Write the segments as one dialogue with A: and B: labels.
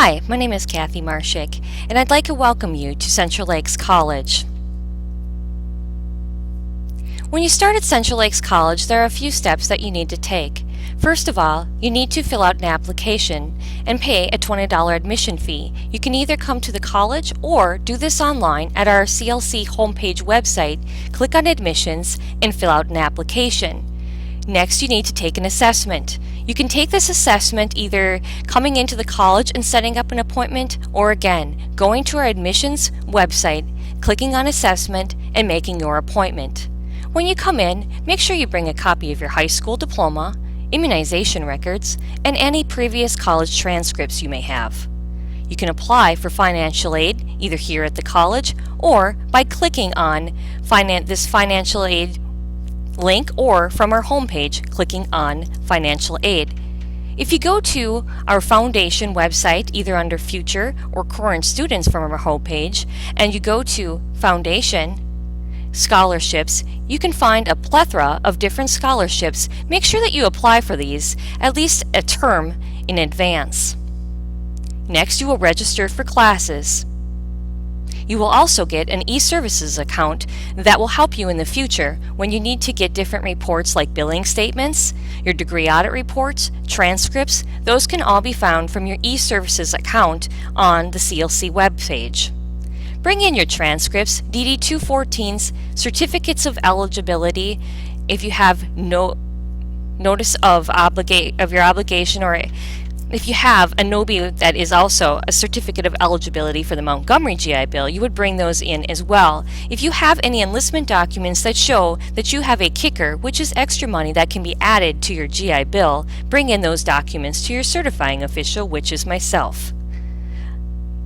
A: Hi, my name is Kathy Marshick, and I'd like to welcome you to Central Lakes College. When you start at Central Lakes College, there are a few steps that you need to take. First of all, you need to fill out an application and pay a $20 admission fee. You can either come to the college or do this online at our CLC homepage website, click on admissions, and fill out an application. Next, you need to take an assessment. You can take this assessment either coming into the college and setting up an appointment, or again, going to our admissions website, clicking on assessment, and making your appointment. When you come in, make sure you bring a copy of your high school diploma, immunization records, and any previous college transcripts you may have. You can apply for financial aid either here at the college or by clicking on this financial aid link, or from our homepage clicking on financial aid. If you go to our foundation website either under future or current students from our homepage and you go to foundation scholarships, you can find a plethora of different scholarships. Make sure that you apply for these at least a term in advance. Next, you will register for classes. You will also get an e-services account that will help you in the future when you need to get different reports like billing statements, your degree audit reports, transcripts. Those can all be found from your e-services account on the CLC webpage. Bring in your transcripts, DD-214s, certificates of eligibility if you have notice of your obligation, or if you have a NOBI that is also a certificate of eligibility for the Montgomery GI Bill, you would bring those in as well. If you have any enlistment documents that show that you have a kicker, which is extra money that can be added to your GI Bill, bring in those documents to your certifying official, which is myself.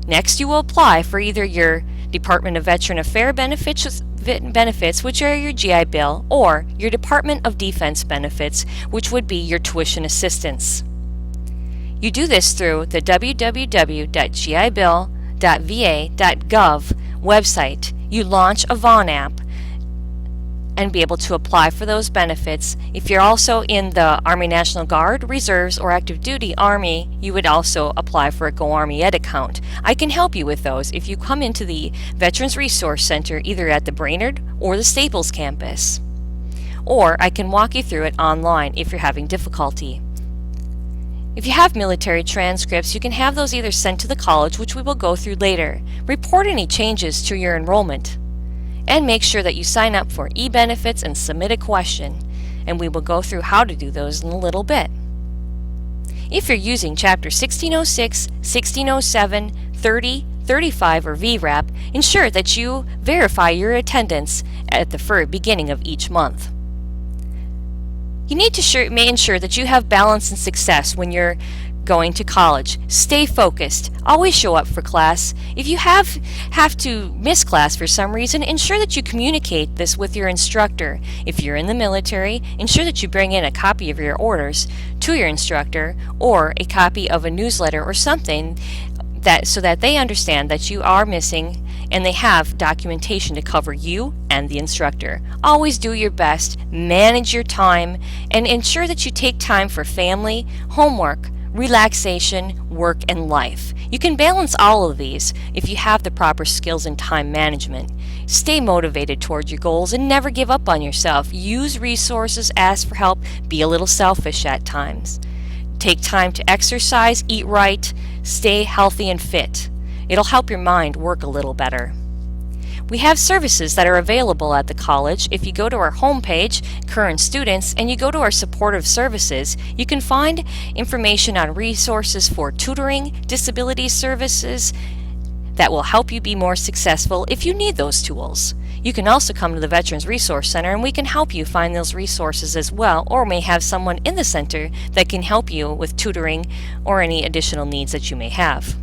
A: Next, you will apply for either your Department of Veteran Affairs benefits, which are your GI Bill, or your Department of Defense benefits, which would be your tuition assistance. You do this through the www.gibill.va.gov website. You launch a Vaughn app and be able to apply for those benefits. If you're also in the Army National Guard, Reserves, or Active Duty Army, you would also apply for a Go Army Ed account. I can help you with those if you come into the Veterans Resource Center either at the Brainerd or the Staples campus. Or I can walk you through it online if you're having difficulty. If you have military transcripts, you can have those either sent to the college, which we will go through later. Report any changes to your enrollment. And make sure that you sign up for e-benefits and submit a question. And we will go through how to do those in a little bit. If you're using Chapter 1606, 1607, 30, 35, or VRAP, ensure that you verify your attendance at the beginning of each month. You need to ensure that you have balance and success when you're going to college. Stay focused. Always show up for class. If you have to miss class for some reason, ensure that you communicate this with your instructor. If you're in the military, ensure that you bring in a copy of your orders to your instructor, or a copy of a newsletter or something so that they understand that you are missing and they have documentation to cover you and the instructor. Always do your best, manage your time, and ensure that you take time for family, homework, relaxation, work, and life. You can balance all of these if you have the proper skills in time management. Stay motivated towards your goals and never give up on yourself. Use resources, ask for help, be a little selfish at times. Take time to exercise, eat right, stay healthy and fit. It'll help your mind work a little better. We have services that are available at the college. If you go to our homepage, Current Students, and you go to our supportive services, you can find information on resources for tutoring, disability services that will help you be more successful if you need those tools. You can also come to the Veterans Resource Center and we can help you find those resources as well, or may have someone in the center that can help you with tutoring or any additional needs that you may have.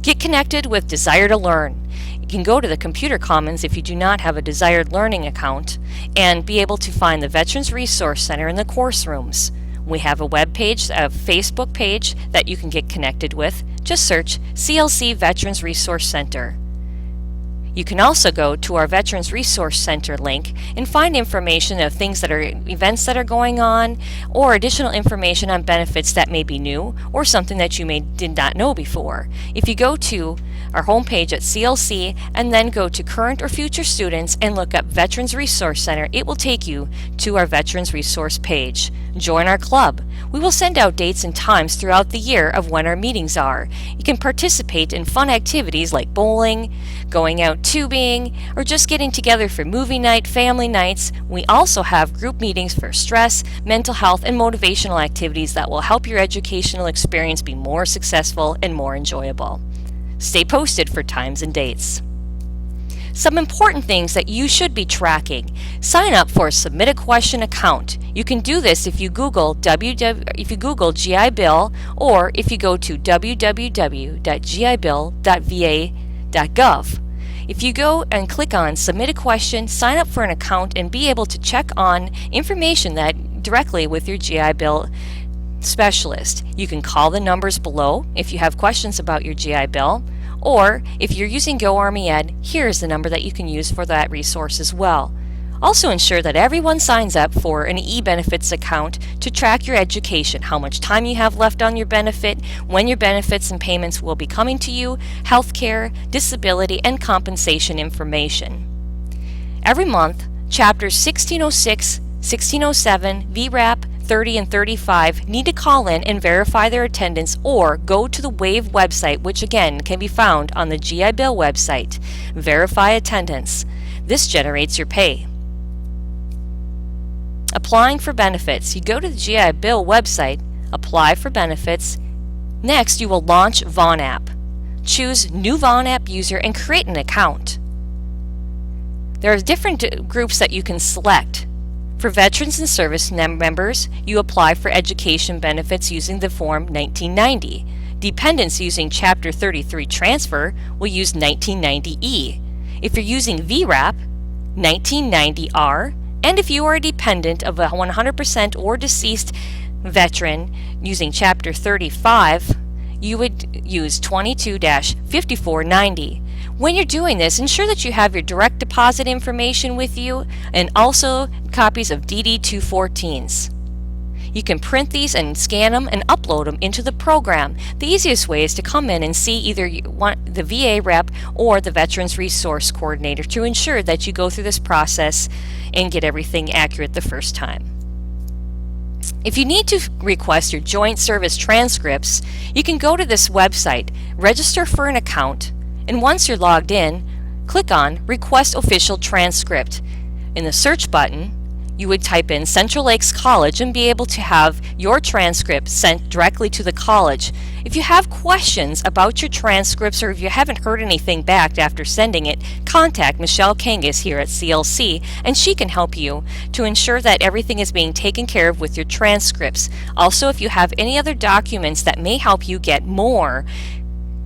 A: Get connected with Desire to Learn. You can go to the Computer Commons if you do not have a Desired Learning account and be able to find the Veterans Resource Center in the course rooms. We have a web page, a Facebook page that you can get connected with. Just search CLC Veterans Resource Center. You can also go to our Veterans Resource Center link and find information of events that are going on, or additional information on benefits that may be new or something that you did not know before. If you go to our homepage at CLC and then go to current or future students and look up Veterans Resource Center, it will take you to our Veterans Resource page. Join our club. We will send out dates and times throughout the year of when our meetings are. You can participate in fun activities like bowling, going out tubing, or just getting together for movie night, family nights. We also have group meetings for stress, mental health, and motivational activities that will help your educational experience be more successful and more enjoyable. Stay posted for times and dates. Some important things that you should be tracking. Sign up for a Submit a Question account. You can do this if you Google GI Bill, or if you go to www.gibill.va.gov. If you go and click on Submit a Question, sign up for an account and be able to check on information that directly with your GI Bill specialist. You can call the numbers below if you have questions about your GI Bill, or if you're using Go Army Ed, here's the number that you can use for that resource as well. Also ensure that everyone signs up for an e-benefits account to track your education, how much time you have left on your benefit, when your benefits and payments will be coming to you, healthcare, disability, and compensation information. Every month, chapters 1606, 1607, VRAP, 30 and 35 need to call in and verify their attendance, or go to the WAVE website, which again can be found on the GI Bill website. Verify attendance. This generates your pay. Applying for benefits. You go to the GI Bill website, apply for benefits. Next, you will launch Vaughn app. Choose New Vaughn app user and create an account. There are different groups that you can select. For veterans and service members, you apply for education benefits using the Form 1990. Dependents using Chapter 33 transfer will use 1990E. If you're using VRAP, 1990R, and if you are a dependent of a 100% or deceased veteran using Chapter 35, you would use 22-5490. When you're doing this, ensure that you have your direct deposit information with you and also copies of DD-214s. You can print these and scan them and upload them into the program. The easiest way is to come in and see either the VA rep or the Veterans Resource Coordinator to ensure that you go through this process and get everything accurate the first time. If you need to request your joint service transcripts, you can go to this website, register for an account, and once you're logged in, click on Request Official Transcript. In the search button, you would type in Central Lakes College and be able to have your transcript sent directly to the college. If you have questions about your transcripts, or if you haven't heard anything back after sending it, contact Michelle Kangas here at CLC, and she can help you to ensure that everything is being taken care of with your transcripts. Also, if you have any other documents that may help you get more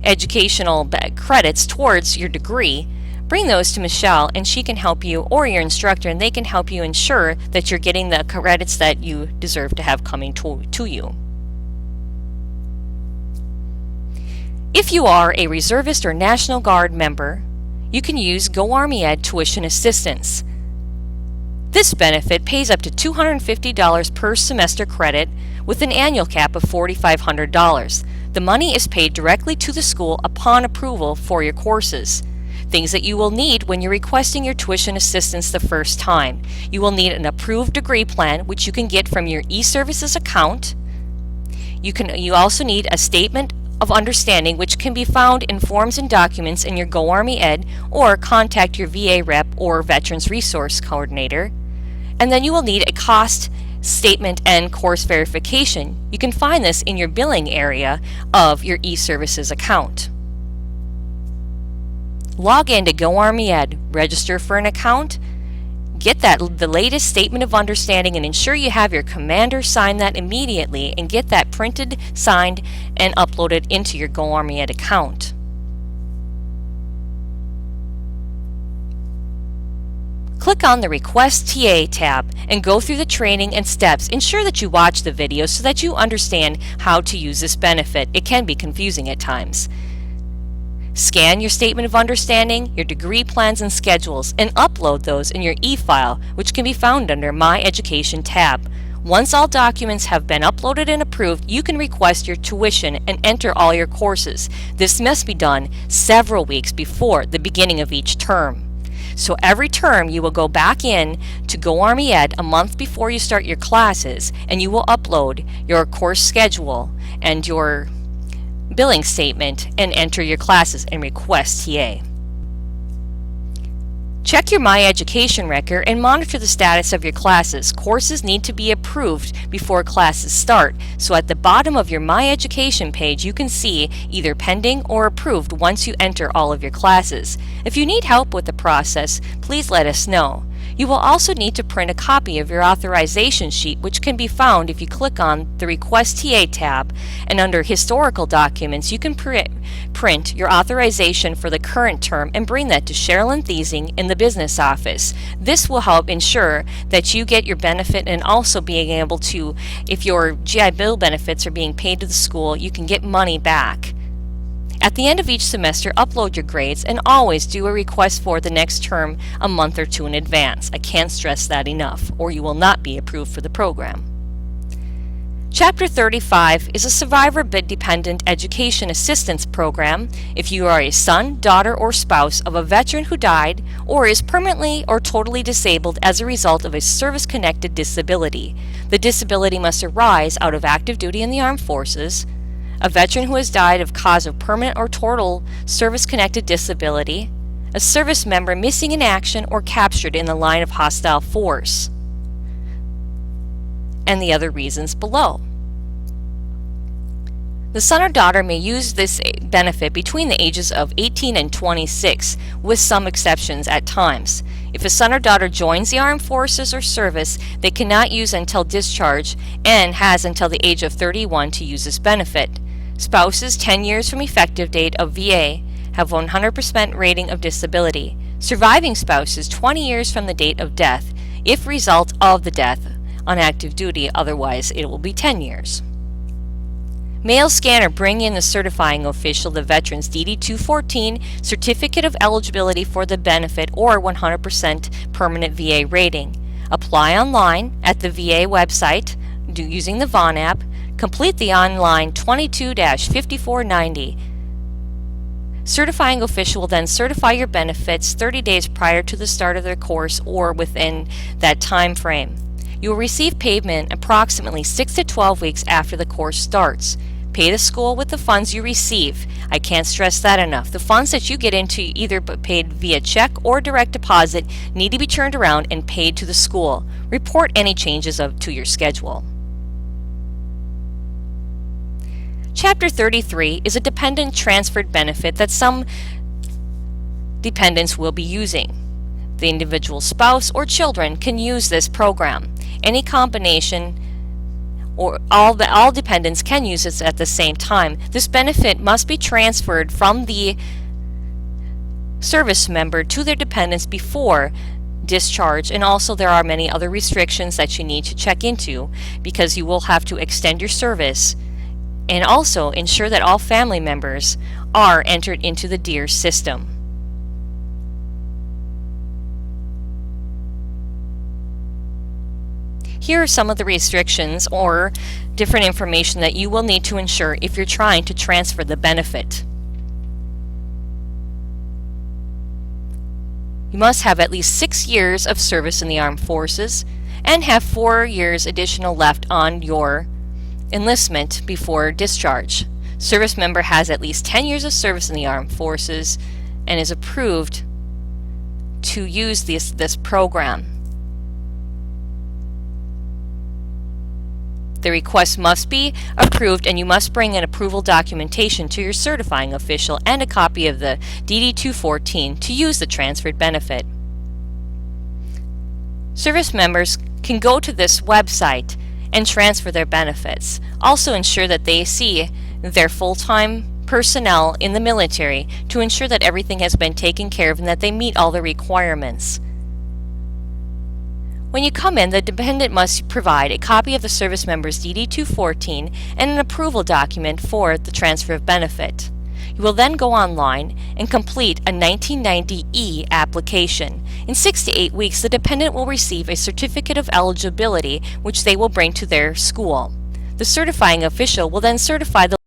A: educational credits towards your degree, bring those to Michelle and she can help you, or your instructor, and they can help you ensure that you're getting the credits that you deserve to have coming to you. If you are a reservist or National Guard member, you can use Go Army Ed Tuition Assistance. This benefit pays up to $250 per semester credit with an annual cap of $4,500. The money is paid directly to the school upon approval for your courses. Things that you will need when you're requesting your tuition assistance the first time. You will need an approved degree plan, which you can get from your eServices account. You also need a statement of understanding, which can be found in forms and documents in your Go Army Ed, or contact your VA rep or Veterans Resource Coordinator. And then you will need a cost statement and course verification. You can find this in your billing area of your eServices account. Log in to Go Army Ed, register for an account, get the latest statement of understanding, and ensure you have your commander sign that immediately and get that printed, signed, and uploaded into your Go Army Ed account. Click on the Request TA tab and go through the training and steps. Ensure that you watch the video so that you understand how to use this benefit. It can be confusing at times. Scan your Statement of Understanding, your degree plans and schedules, and upload those in your e-file, which can be found under My Education tab. Once all documents have been uploaded and approved, you can request your tuition and enter all your courses. This must be done several weeks before the beginning of each term. So every term you will go back in to Go Army Ed a month before you start your classes, and you will upload your course schedule and your billing statement and enter your classes and request TA. Check your My Education record and monitor the status of your classes. Courses need to be approved before classes start, so at the bottom of your My Education page you can see either pending or approved once you enter all of your classes. If you need help with the process, please let us know. You will also need to print a copy of your authorization sheet, which can be found if you click on the Request TA tab, and under Historical Documents you can print your authorization for the current term and bring that to Sherilyn Thiesing in the business office. This will help ensure that you get your benefit, and also being able to, if your GI Bill benefits are being paid to the school, you can get money back. At the end of each semester, upload your grades and always do a request for the next term a month or two in advance. I can't stress that enough, or you will not be approved for the program. Chapter 35 is a Survivor Dependent Education Assistance Program if you are a son, daughter, or spouse of a veteran who died or is permanently or totally disabled as a result of a service-connected disability. The disability must arise out of active duty in the armed forces, a veteran who has died of cause of permanent or total service-connected disability, a service member missing in action or captured in the line of hostile force, and the other reasons below. The son or daughter may use this benefit between the ages of 18 and 26, with some exceptions at times. If a son or daughter joins the armed forces or service, they cannot use until discharge and has until the age of 31 to use this benefit. Spouses 10 years from effective date of VA have 100% rating of disability. Surviving spouses 20 years from the date of death, if result of the death on active duty, otherwise it will be 10 years. Mail scan or bring in the certifying official the veteran's DD-214 certificate of eligibility for the benefit or 100% permanent VA rating. Apply online at the VA website using the Vaughn app. Complete the online 22-5490. Certifying official will then certify your benefits 30 days prior to the start of their course or within that time frame. You will receive payment approximately 6 to 12 weeks after the course starts. Pay the school with the funds you receive. I can't stress that enough. The funds that you get into, either paid via check or direct deposit, need to be turned around and paid to the school. Report any changes to your schedule. Chapter 33 is a dependent transferred benefit that some dependents will be using. The individual spouse or children can use this program. Any combination or all dependents can use this at the same time. This benefit must be transferred from the service member to their dependents before discharge, and also there are many other restrictions that you need to check into, because you will have to extend your service and also ensure that all family members are entered into the DEAR system. Here are some of the restrictions or different information that you will need to ensure if you're trying to transfer the benefit. You must have at least 6 years of service in the armed forces and have 4 years additional left on your enlistment before discharge. Service member has at least 10 years of service in the armed forces and is approved to use this program. The request must be approved, and you must bring in approval documentation to your certifying official and a copy of the DD-214 to use the transferred benefit. Service members can go to this website and transfer their benefits. Also ensure that they see their full-time personnel in the military to ensure that everything has been taken care of and that they meet all the requirements. When you come in, the dependent must provide a copy of the service member's DD-214 and an approval document for the transfer of benefit. You will then go online and complete a 1990E application. In 6 to 8 weeks, the dependent will receive a certificate of eligibility which they will bring to their school. The certifying official will then certify the